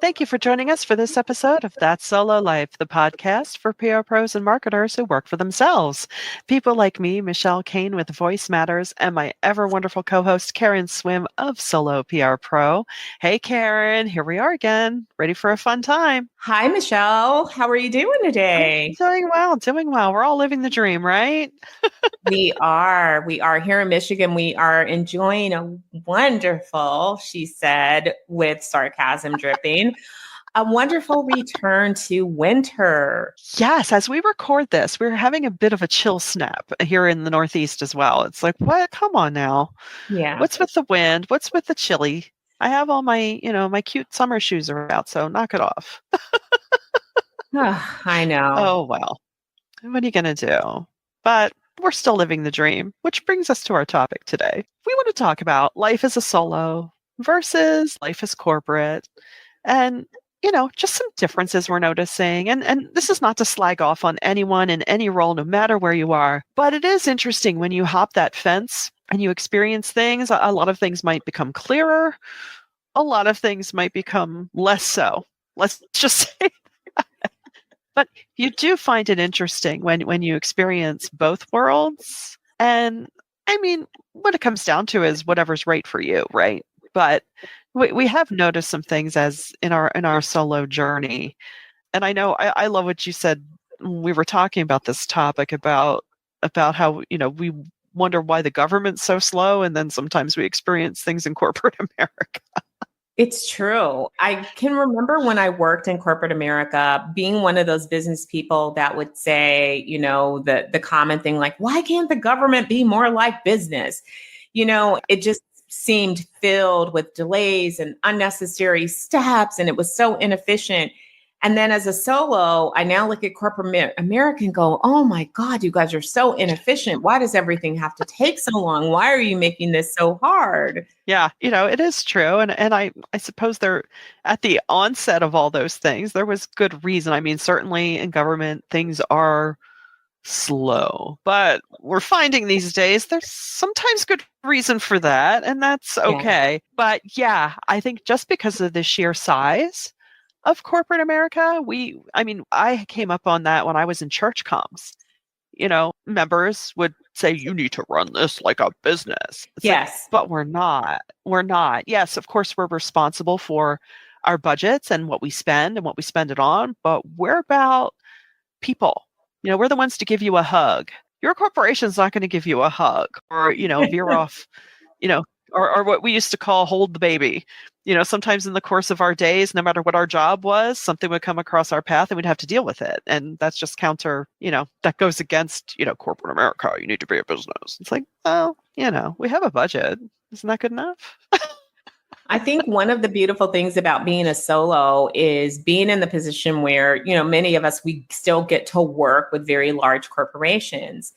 Thank you for joining us for this episode of That Solo Life, the podcast for PR pros and marketers who work for themselves. People like me, Michelle Kane with Voice Matters, and my ever wonderful co-host, Karen Swim of Solo PR Pro. Hey, Karen, here we are again, ready for a fun time. Hi, Michelle. How are you doing today? Doing well, doing well. We're all living the dream, right? We are. We are here in Michigan. We are enjoying a wonderful, she said, with sarcasm dripping, a wonderful return to winter. Yes, as we record this, we're having a bit of a chill snap here in the Northeast as well. It's like, what? Come on now. Yeah. What's with the wind? What's with the chili? I have all my, my cute summer shoes are out, so knock it off. I know. Oh, well, what are you going to do? But we're still living the dream, which brings us to our topic today. We want to talk about life as a solo versus life as corporate and, just some differences we're noticing. And this is not to slag off on anyone in any role, no matter where you are, but it is interesting when you hop that fence and you experience things. A lot of things might become clearer. A lot of things might become less so. Let's just say but you do find it interesting when you experience both worlds. And I mean, what it comes down to is whatever's right for you, right? But we have noticed some things as in our solo journey. And I know I love what you said when we were talking about this topic about how, we wonder why the government's so slow. And then sometimes we experience things in corporate America. It's true. I can remember when I worked in corporate America, being one of those business people that would say, the common thing like, why can't the government be more like business? It just seemed filled with delays and unnecessary steps, and it was so inefficient. And then as a solo, I now look at corporate America and go, oh my God, you guys are so inefficient. Why does everything have to take so long? Why are you making this so hard? Yeah, it is true. And I suppose there, at the onset of all those things, there was good reason. I mean, certainly in government, things are slow, but we're finding these days there's sometimes good reason for that, and that's okay. Yeah. But yeah, I think just because of the sheer size of corporate America, I came up on that when I was in church comms. Members would say, you need to run this like a business. It's yes. But we're not. We're not. Yes, of course, we're responsible for our budgets and what we spend and what we spend it on, but we're about people. We're the ones to give you a hug. Your corporation's not going to give you a hug or, veer off, or what we used to call hold the baby. Sometimes in the course of our days, no matter what our job was, something would come across our path and we'd have to deal with it. And that's just that goes against, corporate America. You need to be a business. It's like, well, we have a budget. Isn't that good enough? I think one of the beautiful things about being a solo is being in the position where, many of us, we still get to work with very large corporations.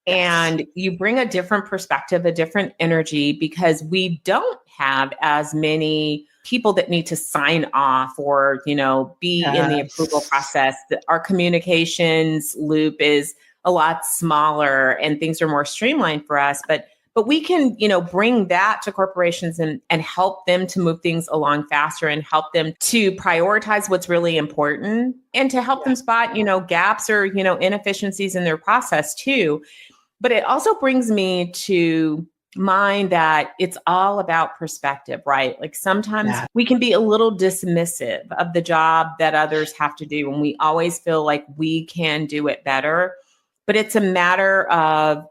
And you bring a different perspective, a different energy, because we don't have as many people that need to sign off or, be in the approval process. Our communications loop is a lot smaller and things are more streamlined for us. But we can, bring that to corporations and help them to move things along faster and help them to prioritize what's really important and to help them spot, gaps or, inefficiencies in their process too. But it also brings me to mind that it's all about perspective, right? Like sometimes we can be a little dismissive of the job that others have to do, and we always feel like we can do it better. But it's a matter of,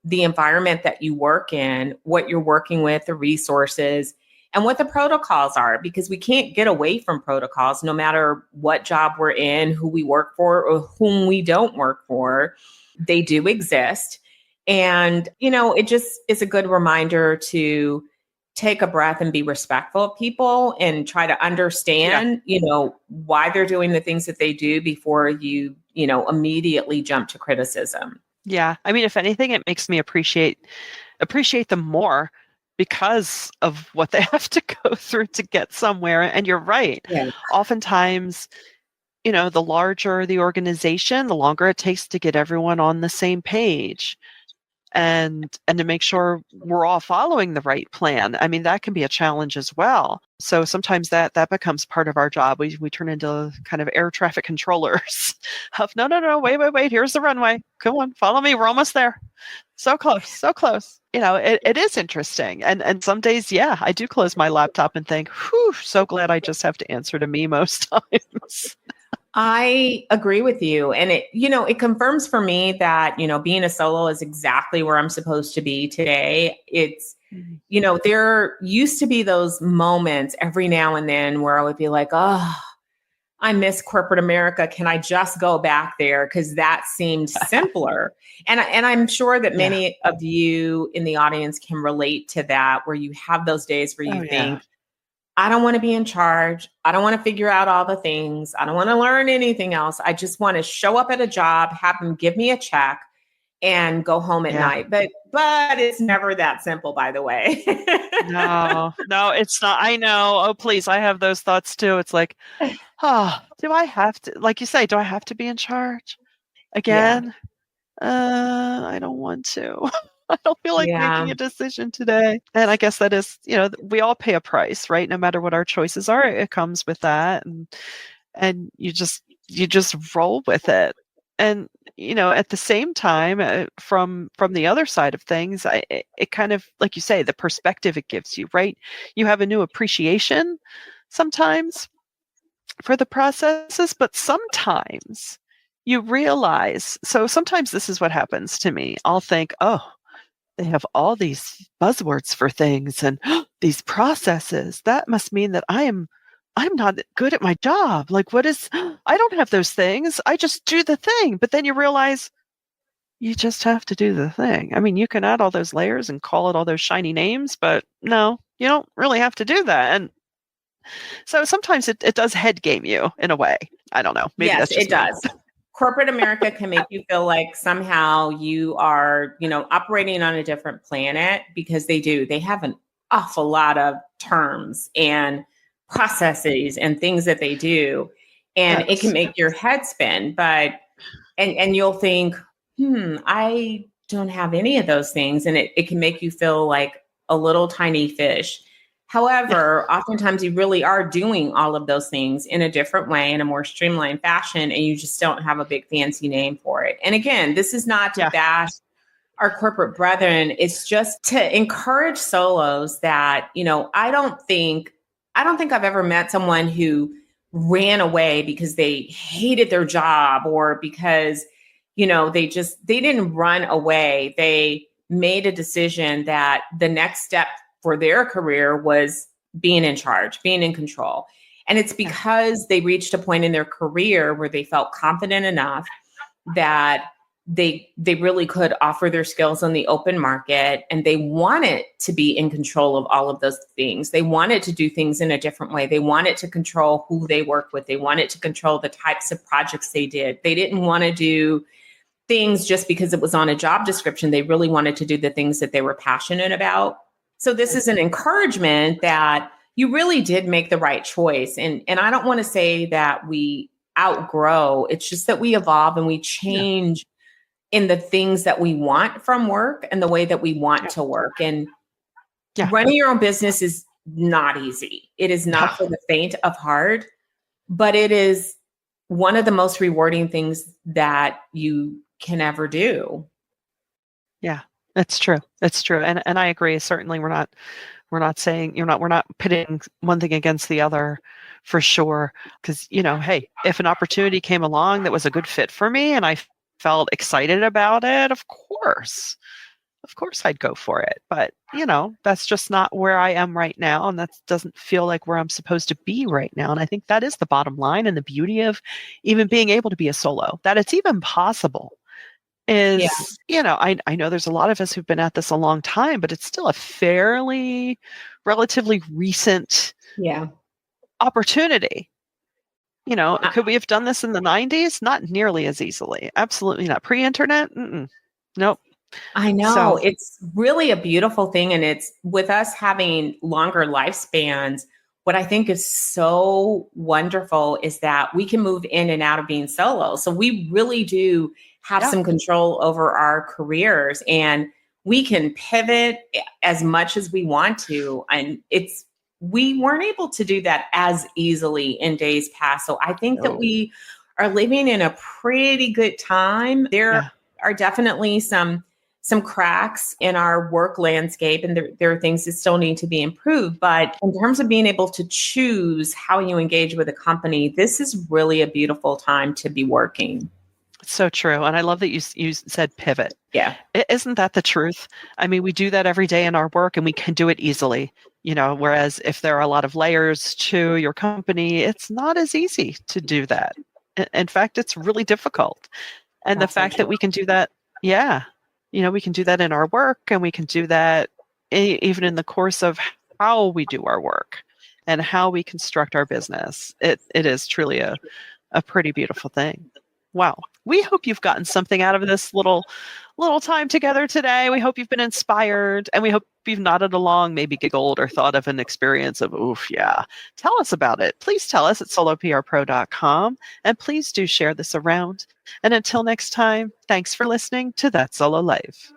the environment that you work in, what you're working with, the resources, and what the protocols are, because we can't get away from protocols no matter what job we're in, who we work for or whom we don't work for. They do exist. And, it just is a good reminder to take a breath and be respectful of people and try to understand, why they're doing the things that they do before you, immediately jump to criticism. Yeah. I mean, if anything, it makes me appreciate them more because of what they have to go through to get somewhere. And you're right. Yeah. Oftentimes, the larger the organization, the longer it takes to get everyone on the same page. and to make sure we're all following the right plan. I mean, that can be a challenge as well. So sometimes that becomes part of our job. We turn into kind of air traffic controllers of no, wait, here's the runway. Come on, follow me. We're almost there. So close, so close. It is interesting. And some days, yeah, I do close my laptop and think, whew, so glad I just have to answer to me most times. I agree with you. And it confirms for me that, being a solo is exactly where I'm supposed to be today. It's, there used to be those moments every now and then where I would be like, oh, I miss corporate America. Can I just go back there? Because that seemed simpler. And I'm sure that many of you in the audience can relate to that, where you have those days where you think, I don't want to be in charge. I don't want to figure out all the things. I don't want to learn anything else. I just want to show up at a job, have them give me a check, and go home at night. But it's never that simple, by the way. No, it's not. I know. Oh, please. I have those thoughts too. It's like, oh, do I have to, like you say, do I have to be in charge again? I don't want to. I don't feel like making a decision today. And I guess that is, we all pay a price, right? No matter what our choices are, it comes with that. And you just roll with it. And, at the same time, from the other side of things, it kind of, like you say, the perspective it gives you, right? You have a new appreciation sometimes for the processes, but sometimes you realize, so sometimes this is what happens to me. I'll think, oh, they have all these buzzwords for things and these processes. That must mean that I'm not good at my job. Like, I don't have those things. I just do the thing. But then you realize you just have to do the thing. I mean, you can add all those layers and call it all those shiny names, but no, you don't really have to do that. And so sometimes it does head game you in a way. I don't know. Maybe yes, that's just it does. Corporate America can make you feel like somehow you are, operating on a different planet, because they do. They have an awful lot of terms and processes and things that they do. And it can make your head spin, and you'll think, I don't have any of those things. And it can make you feel like a little tiny fish. However, oftentimes you really are doing all of those things in a different way, in a more streamlined fashion, and you just don't have a big fancy name for it. And again, this is not to bash our corporate brethren. It's just to encourage solos that, I don't think I've ever met someone who ran away because they hated their job, or because, they didn't run away. They made a decision that the next step for their career was being in charge, being in control. And it's because they reached a point in their career where they felt confident enough that they really could offer their skills on the open market, and they wanted to be in control of all of those things. They wanted to do things in a different way. They wanted to control who they worked with. They wanted to control the types of projects they did. They didn't want to do things just because it was on a job description. They really wanted to do the things that they were passionate about. So this is an encouragement that you really did make the right choice. And I don't want to say that we outgrow. It's just that we evolve and we change in the things that we want from work and the way that we want to work. And running your own business is not easy. It is not for the faint of heart, but it is one of the most rewarding things that you can ever do. Yeah, that's true. That's true. And I agree. Certainly we're not saying, we're not pitting one thing against the other for sure. Because, hey, if an opportunity came along that was a good fit for me and I felt excited about it, of course I'd go for it. But, that's just not where I am right now. And that doesn't feel like where I'm supposed to be right now. And I think that is the bottom line and the beauty of even being able to be a solo, that it's even possible. Is, I know there's a lot of us who've been at this a long time, but it's still a fairly relatively recent opportunity. Could we have done this in the 90s? Not nearly as easily. Absolutely not. Pre-internet? Nope. I know. It's really a beautiful thing. And it's with us having longer lifespans. What I think is so wonderful is that we can move in and out of being solo. So we really do have some control over our careers. And we can pivot as much as we want to. And we weren't able to do that as easily in days past. So I think that Oh, we are living in a pretty good time. There yeah. are definitely some cracks in our work landscape, and there are things that still need to be improved. But in terms of being able to choose how you engage with a company, this is really a beautiful time to be working. It's so true. And I love that you said pivot. Yeah, Isn't that the truth? I mean, we do that every day in our work and we can do it easily, whereas if there are a lot of layers to your company, it's not as easy to do that. In fact, it's really difficult. And the that's so fact that true. we can do that, yeah, we can do that in our work and we can do that even in the course of how we do our work and how we construct our business. It is truly a pretty beautiful thing. Wow. We hope you've gotten something out of this little time together today. We hope you've been inspired and we hope you've nodded along, maybe giggled or thought of an experience of, oof, yeah. Tell us about it. Please tell us at soloprpro.com and please do share this around. And until next time, thanks for listening to That Solo Life.